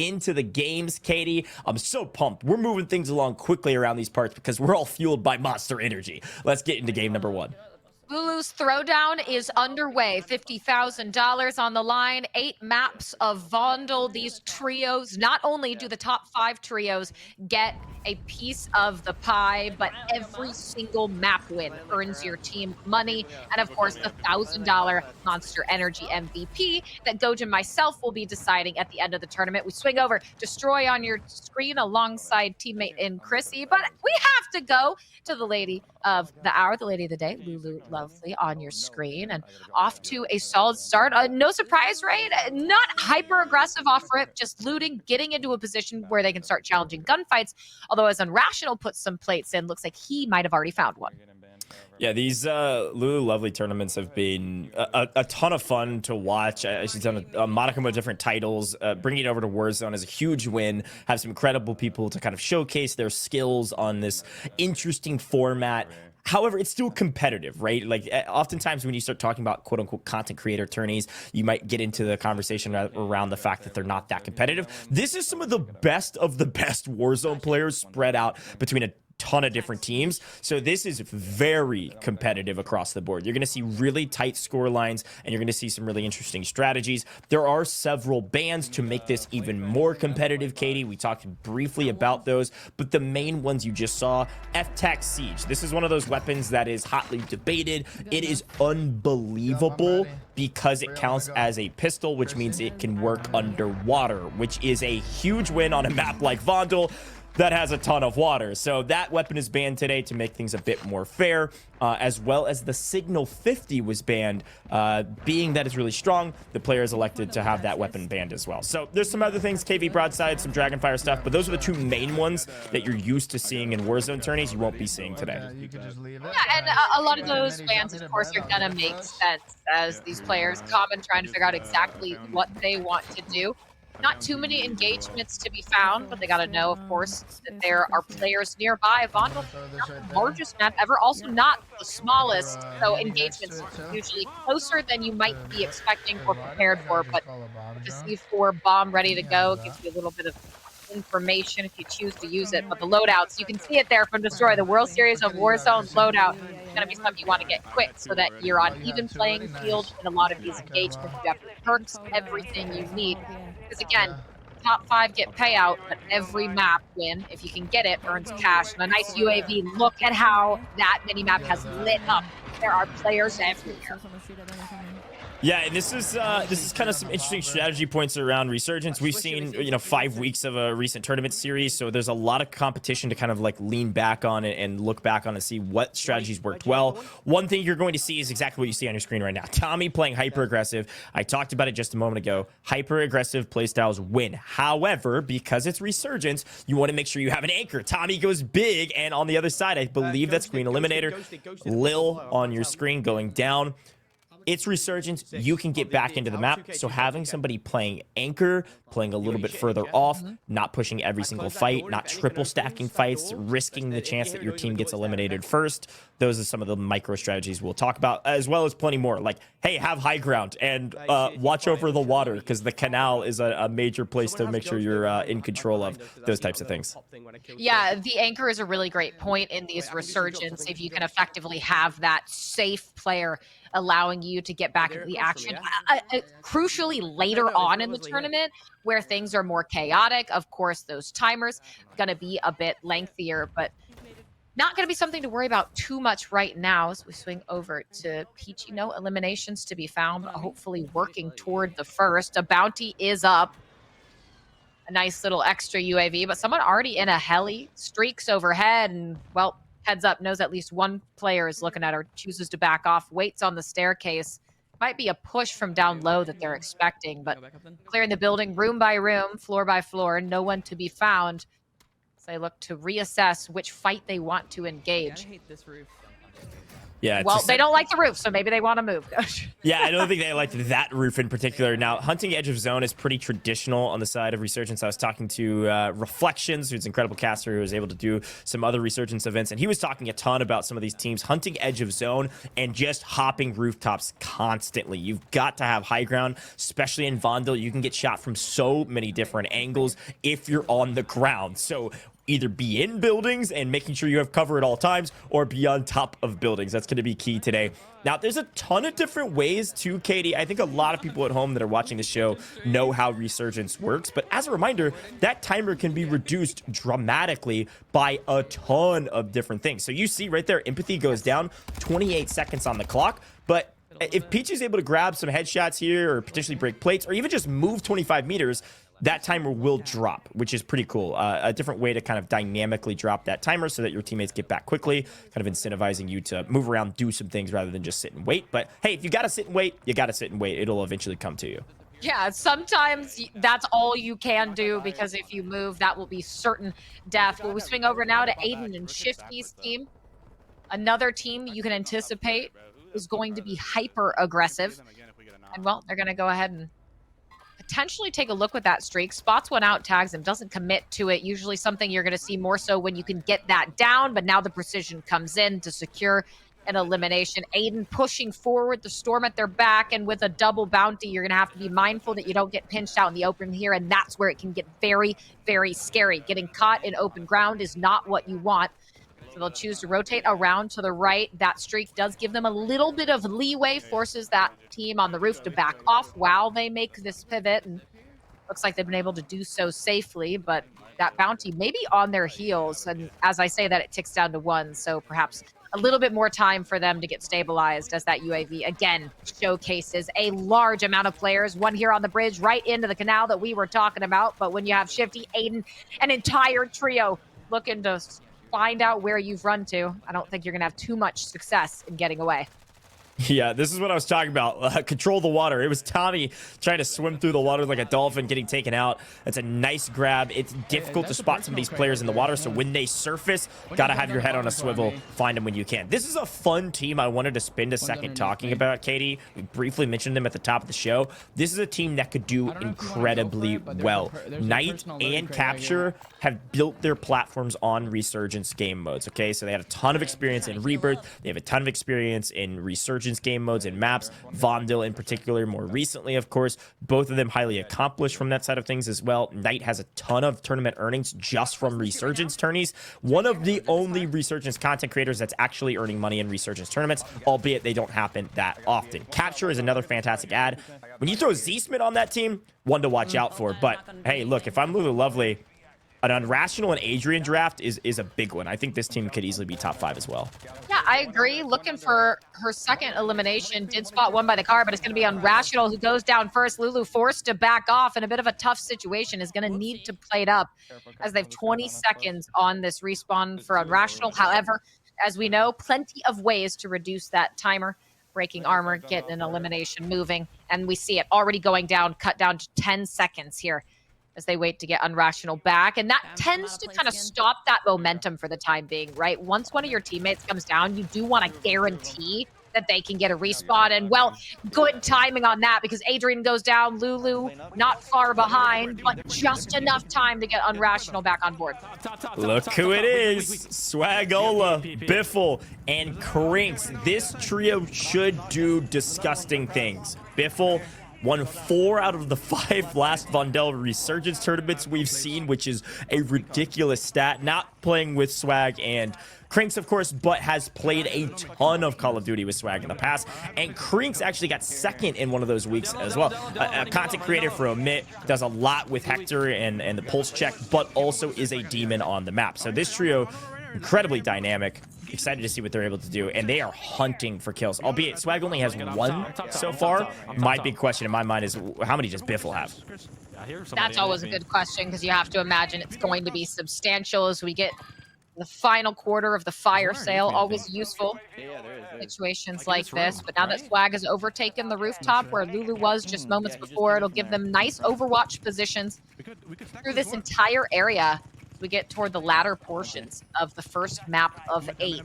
into the games, Katie. I'm so pumped. We're moving things along quickly around these parts because we're all fueled by Monster Energy. Let's get into game number 1. Lulu's throwdown is underway. $50,000 on the line. 8 maps of Vondel. These trios, not only do the top 5 trios get a piece of the pie, but every single map win earns your team money. And of course, the $1,000 Monster Energy MVP that Doge and myself will be deciding at the end of the tournament. We swing over, destroy on your screen alongside teammate in Chrissy, but we have to go to the lady of the hour, the lady of the day, Lululuvely, on your screen, and off to a solid start. No surprise, right? Not hyper aggressive off rip, just looting, getting into a position where they can start challenging gunfights. Although as Unrational puts some plates in, looks like he might have already found one. Yeah, these Lululuvely tournaments have been a ton of fun to watch. She's done a modicum of different titles. Bringing it over to Warzone is a huge win. Have some incredible people to kind of showcase their skills on this interesting format. However, it's still competitive, right? Like, oftentimes when you start talking about quote-unquote content creator tourneys, you might get into the conversation around the fact that they're not that competitive. This is some of the best Warzone players spread out between a ton of different teams, so this is very competitive across the board. You're going to see really tight score lines, and you're going to see some really interesting strategies. There are several bans to make this even more competitive, Katie. We talked briefly about those, but the main ones you just saw, F-Tac Siege. This is one of those weapons that is hotly debated. It is unbelievable because it counts as a pistol, which means it can work underwater, which is a huge win on a map like Vondel that has a ton of water. So that weapon is banned today to make things a bit more fair, as well as the Signal 50 was banned. Being that it's really strong, the players elected to have that weapon banned as well. So there's some other things, KV Broadside, some Dragonfire stuff, but those are the 2 main ones that you're used to seeing in Warzone tourneys you won't be seeing today. Yeah, and a lot of those bans, of course, are gonna make sense as these players come and trying to figure out exactly what they want to do. Not too many engagements to be found, but they got to know, of course, that there are players nearby. Vondel, not the largest map ever, also not the smallest, so engagements are usually closer than you might be expecting or prepared for, but the C4 bomb ready to go gives you a little bit of information if you choose to use it. But the loadouts, you can see it there from Destroy. The World Series of Warzone loadout is going to be something you want to get quick so that you're on even playing field in a lot of these engagements. You have perks, everything you need. Because again, top 5 get payout, but every map win, if you can get it, earns cash. And a nice UAV. Look at how that mini-map has lit up. There are players everywhere. Yeah, and this is kind of some interesting strategy points around Resurgence. We've seen, 5 weeks of a recent tournament series, so there's a lot of competition to kind of like lean back on and look back on and see what strategies worked well. One thing you're going to see is exactly what you see on your screen right now. Tommy playing hyper aggressive. I talked about it just a moment ago. Hyper aggressive playstyles win. However, because it's Resurgence, you want to make sure you have an anchor. Tommy goes big, and on the other side, I believe that's Green Eliminator. Lil on your screen going down. It's Resurgence, you can get back into the map, so having somebody playing anchor, playing a little bit further off, not pushing every single fight, not triple stacking fights, risking the chance that your team gets eliminated first, those are some of the micro strategies we'll talk about, as well as plenty more, like, hey, have high ground, and watch over the water, because the canal is a major place to make sure you're in control of those types of things. Yeah, the anchor is a really great point in these Resurgence, if you can effectively have that safe player allowing you to get back into the action. Crucially, later on in the tournament, where things are more chaotic, of course, those timers going to be a bit lengthier, but not going to be something to worry about too much right now as we swing over to Peachy. No eliminations to be found, but hopefully working toward the first. A bounty is up. A nice little extra UAV, but someone already in a heli streaks overhead and, well, heads up, knows at least one player is looking at her, chooses to back off, waits on the staircase. Might be a push from down low that they're expecting, but clearing the building room by room, floor by floor, no one to be found. So they look to reassess which fight they want to engage. Yeah. Well, they don't like the roof, so maybe they want to move. Yeah, I don't think they liked that roof in particular. Now, hunting edge of zone is pretty traditional on the side of Resurgence. I was talking to Reflections, who's an incredible caster who was able to do some other Resurgence events, and he was talking a ton about some of these teams hunting edge of zone and just hopping rooftops constantly. You've got to have high ground, especially in Vondel. You can get shot from so many different angles if you're on the ground. So either be in buildings and making sure you have cover at all times, or be on top of buildings. That's going to be key today. Now, there's a ton of different ways to Katie. I think a lot of people at home that are watching the show know how Resurgence works. But as a reminder, that timer can be reduced dramatically by a ton of different things. So you see right there, empathy goes down, 28 seconds on the clock. But if Peach is able to grab some headshots here or potentially break plates or even just move 25 meters, that timer will drop, which is pretty cool. A different way to kind of dynamically drop that timer so that your teammates get back quickly, kind of incentivizing you to move around, do some things rather than just sit and wait. But hey, if you got to sit and wait, you got to sit and wait. It'll eventually come to you. Yeah, sometimes that's all you can do, because if you move, that will be certain death. Well, we swing over now to Aydan and Shifty's team. Another team you can anticipate is going to be hyper aggressive. And well, they're going to go ahead and potentially take a look with that streak. Spots one out, tags him, doesn't commit to it. Usually something you're going to see more so when you can get that down, but now the precision comes in to secure an elimination. Aydan pushing forward, the storm at their back, and with a double bounty, you're going to have to be mindful that you don't get pinched out in the open here, and that's where it can get very, very scary. Getting caught in open ground is not what you want. So they'll choose to rotate around to the right. That streak does give them a little bit of leeway, forces that team on the roof to back off while they make this pivot. And looks like they've been able to do so safely, but that bounty may be on their heels. And as I say that, it ticks down to 1. So perhaps a little bit more time for them to get stabilized as that UAV again showcases a large amount of players. One here on the bridge right into the canal that we were talking about. But when you have Shifty, Aydan, an entire trio looking to find out where you've run to, I don't think you're going to have too much success in getting away. Yeah, this is what I was talking about. Control the water. It was Tommy trying to swim through the water like a dolphin, getting taken out. That's a nice grab. It's difficult to spot some of these players in the water, so when they surface, gotta have your head on a swivel. Find them when you can. This is a fun team I wanted to spend a second talking about, Katie. We briefly mentioned them at the top of the show. This is a team that could do incredibly well. Knight and Capture have built their platforms on Resurgence game modes, okay? So they had a ton of experience in Rebirth. They have a ton of experience in Resurgence game modes and maps. Vondel in particular, more recently, of course. Both of them highly accomplished from that side of things as well. Knight has a ton of tournament earnings just from Resurgence tourneys. One of the only Resurgence content creators that's actually earning money in Resurgence tournaments, albeit they don't happen that often. Capture is another fantastic ad. When you throw Z-Smith on that team, one to watch out for. But hey, look, if I'm Lululuvely, an Unrational and Adrian draft is a big one. I think this team could easily be top 5 as well. Yeah, I agree. Looking for her second elimination. Did spot one by the car, but it's going to be Unrational who goes down first. Lulu forced to back off in a bit of a tough situation. Is going to need to play it up as they've 20 seconds on this respawn for Unrational. However, as we know, plenty of ways to reduce that timer. Breaking armor, getting an elimination moving. And we see it already going down, cut down to 10 seconds here as they wait to get Unrational back. And that tends to kind of stop that momentum for the time being, right? Once one of your teammates comes down, you do want to guarantee that they can get a respawn. And, well, good timing on that because Adrian goes down, Lulu not far behind, but just enough time to get Unrational back on board. Look who it is. Swaggola, Biffle, and Crinks. This trio should do disgusting things. Biffle won 4 out of the 5 last Vondel Resurgence tournaments we've seen, which is a ridiculous stat. Not playing with Swagg and Crinks, of course, but has played a ton of Call of Duty with Swagg in the past. And Crinks actually got second in one of those weeks as well. A content creator for Omit, does a lot with Hector and the pulse check, but also is a demon on the map. So this trio, incredibly dynamic. Excited to see what they're able to do, and they are hunting for kills. Albeit Swagg only has 1 so far. My big question in my mind is how many does Biffle have? That's always a good question because you have to imagine it's going to be substantial as we get the final quarter of the fire sale. Always useful situations like this. But now that Swagg has overtaken the rooftop where Lulu was just moments before, it'll give them nice overwatch positions through this entire area. We get toward the latter portions of the first map of 8.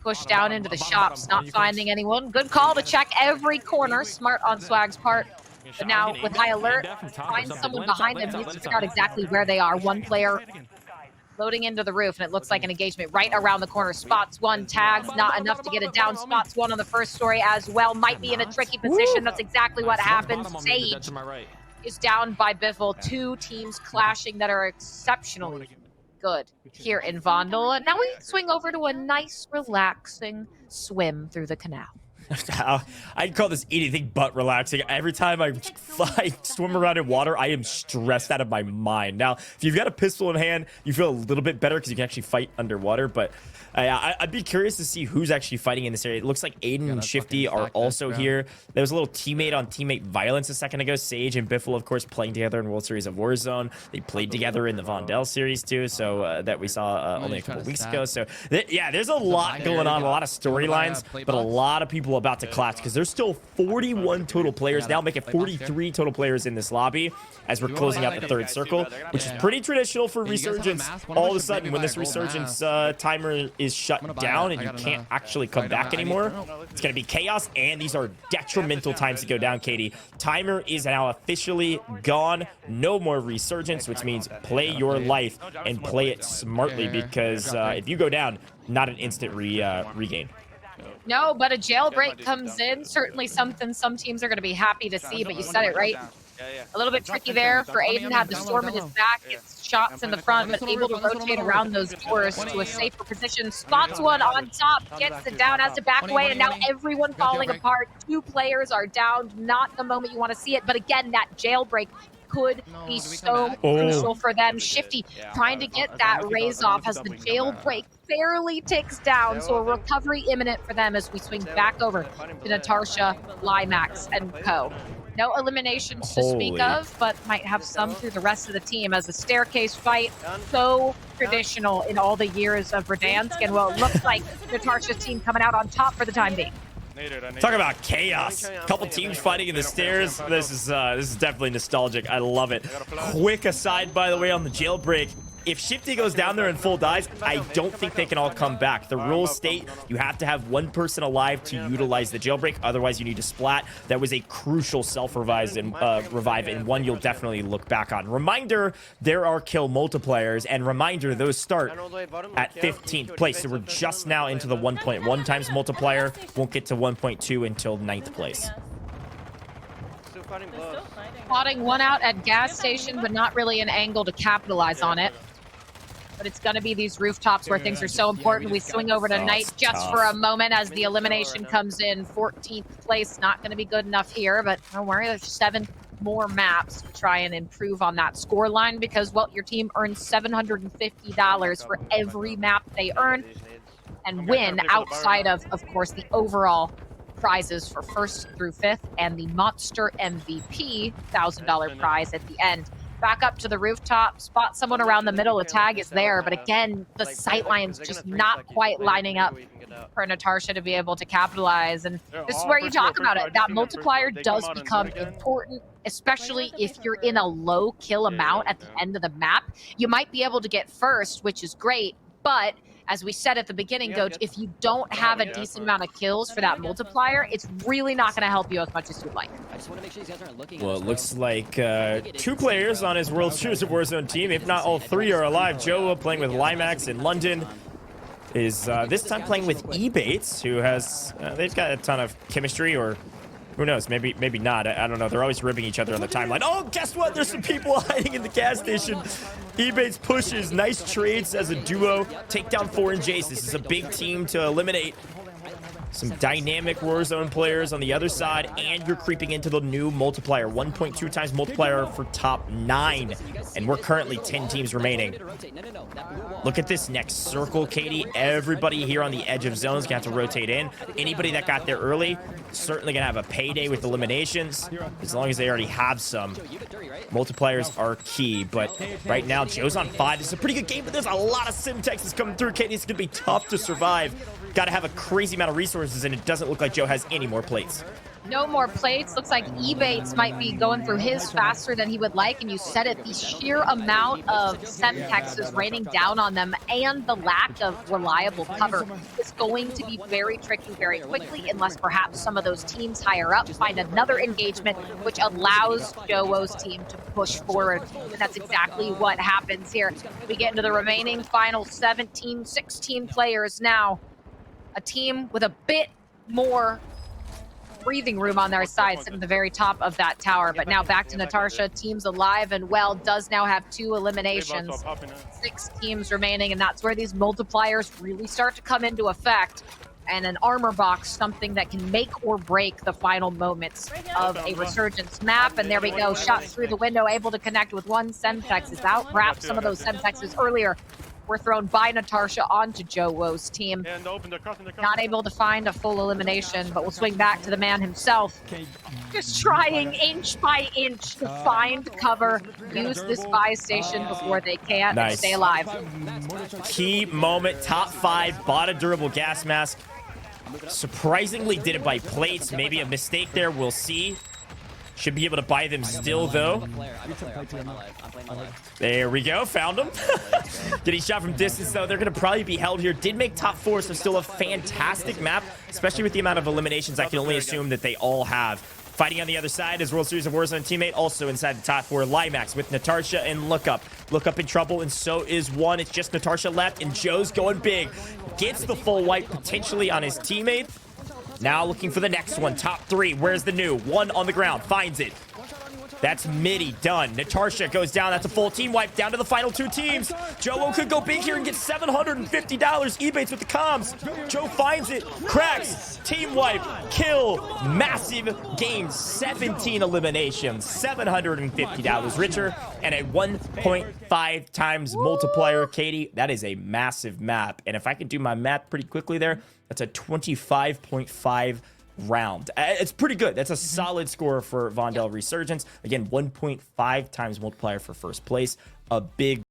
push down into the shops, not finding anyone. Good call to check every corner. Smart on Swagg's part. But now, with high alert, find someone behind them. Needs to figure out exactly where they are. One player loading into the roof, and it looks like an engagement right around the corner. Spots one, tags, not enough to get it down. Spots one on the first story as well. Might be in a tricky position. That's exactly what happens. Sage is down by Biffle. Two teams clashing that are exceptionally good here in Vondel. And now we swing over to a nice, relaxing swim through the canal. I'd call this anything but relaxing. Every time I swim around in water, I am stressed out of my mind. Now, if you've got a pistol in hand, you feel a little bit better because you can actually fight underwater. But I'd be curious to see who's actually fighting in this area. It looks like Aydan and Shifty are also here. There was a little teammate-on-teammate violence a second ago. Sage and Biffle, of course, playing together in World Series of Warzone. They played together in the Vondel series, too, so that we saw only a couple weeks ago. So, yeah, there's a lot going on, a lot of storylines, but a lot of people about to clash because there's still 41 total players now, making 43 total players in this lobby as we're closing out the third circle, which is pretty traditional for Resurgence. All of a sudden, when this Resurgence timer is shut down and you can't actually come back anymore, it's going to be chaos, and these are detrimental times to go down, Katie. Timer is now officially gone. No more Resurgence, which means play your life and play it smartly because if you go down, not an instant regain. No, but a jailbreak comes in. Certainly something some teams are going to be happy to see, but you said it right. A little bit tricky there for Aydan. Had the storm in his back. It's shots in the front, but able to rotate around those doors to a safer position. Spots one on top, gets it down, has to back away, and now everyone falling apart. Two players are down. Not the moment you want to see it, but again, that jailbreak could be so crucial for them. Shifty trying to get that raise off as the jailbreak barely ticks down, so a recovery imminent for them as we swing back over to Natasha, Limax, and co. No eliminations to speak of, but might have some through the rest of the team as a staircase fight. So traditional in all the years of Verdansk, and well, it looks like Natasha's team coming out on top for the time being. Talk about chaos. A couple teams fighting in the stairs. This is definitely nostalgic. I love it. Quick aside, by the way, on the jailbreak. If Shifty goes down there and full dies, I don't think they can all come back. The rules state you have to have one person alive to utilize the jailbreak. Otherwise, you need to splat. That was a crucial self-revive and one you'll definitely look back on. Reminder, there are kill multipliers. And reminder, those start at 15th place. So we're just now into the 1.1 times multiplier. Won't get to 1.2 until 9th place. Spotting one out at gas station, but not really an angle to capitalize on it. But it's going to be these rooftops where things are so important. We swing over to Knight just for a moment as the elimination comes in. 14th place, not going to be good enough here, but don't worry, there's 7 more maps to try and improve on that score line because, well, your team earns $750 for every map they earn and win outside of course, the overall prizes for 1st through 5th and the Monster MVP $1,000 prize at the end. Back up to the rooftop, spot someone around the middle, a tag is there, but again, the sight line's just not quite lining up for Natasha to be able to capitalize, and this is where you talk about it. That multiplier does become important, especially if you're in a low kill amount at the end of the map. You might be able to get first, which is great, but as we said at the beginning, Coach, if you don't have a decent amount of kills for that multiplier, it's really not going to help you as much as you'd like. Well, it looks like 2 players on his World Series of Warzone team, if not all 3 are alive. Joewo playing with Limax in London is this time playing with Ebates, who has, they've got a ton of chemistry, or who knows, maybe not. I don't know. They're always ribbing each other on the timeline. Oh, guess what? There's some people hiding in the gas station. Ebates pushes. Nice trades as a duo. Take down 4 and Jace. This is a big team to eliminate. Some dynamic Warzone players on the other side, and you're creeping into the new multiplier. 1.2 times multiplier for top 9. And we're currently 10 teams remaining. Look at this next circle, Katie. Everybody here on the edge of zones gonna have to rotate in. Anybody that got there early, certainly gonna have a payday with eliminations, as long as they already have some. Multipliers are key, but right now, Joe's on 5. This is a pretty good game, but there's a lot of Simtex that's coming through, Katie. It's gonna be tough to survive. Got to have a crazy amount of resources, and it doesn't look like Joe has any more plates. No more plates. Looks like Ebates might be going through his faster than he would like, and you said it, the sheer amount of Semtexes raining down on them and the lack of reliable cover is going to be very tricky very quickly, unless perhaps some of those teams higher up find another engagement, which allows Joewo's team to push forward. And that's exactly what happens here. We get into the remaining final 17, 16 players now. A team with a bit more breathing room on their side, sitting at the very top of that tower. But now back to Natasha. Team's alive and well, does now have 2 eliminations. 6 teams remaining, and that's where these multipliers really start to come into effect. And an armor box, something that can make or break the final moments of a Resurgence map. And there we go, shots through the window, able to connect with one Semtex. Is out. Perhaps some of those Semtexes earlier were thrown by Natasha onto Joewo's team. Not able to find a full elimination, but we'll swing back to the man himself. Just trying inch by inch to find cover, use this buy station before they can't and stay alive. Key moment, top 5, bought a durable gas mask. Surprisingly did it by plates, maybe a mistake there, we'll see. Should be able to buy them still, though. There we go. Found him. Getting shot from distance, though. They're going to probably be held here. Did make top 4, so still a fantastic map, especially with the amount of eliminations I can only assume that they all have. Fighting on the other side is World Series of Warzone teammate, also inside the top 4, Limax with Natasha and Lookup. Lookup in trouble, and so is one. It's just Natasha left, and Joe's going big. Gets the full wipe, potentially on his teammate. Now looking for the next one. Top 3. Where's the new? 1 on the ground. Finds it. That's Midi. Done. Natasha goes down. That's a full team wipe. Down to the final 2 teams. Joewo could go big here and get $750. Ebates with the comms. Joe finds it. Cracks. Team wipe. Kill. Massive game. 17 eliminations. $750 richer. And a 1.5 times multiplier. Katie, that is a massive map. And if I can do my math pretty quickly there, that's a 25.5 round. It's pretty good. That's a solid score for Vondel Resurgence. Again, 1.5 times multiplier for first place. A big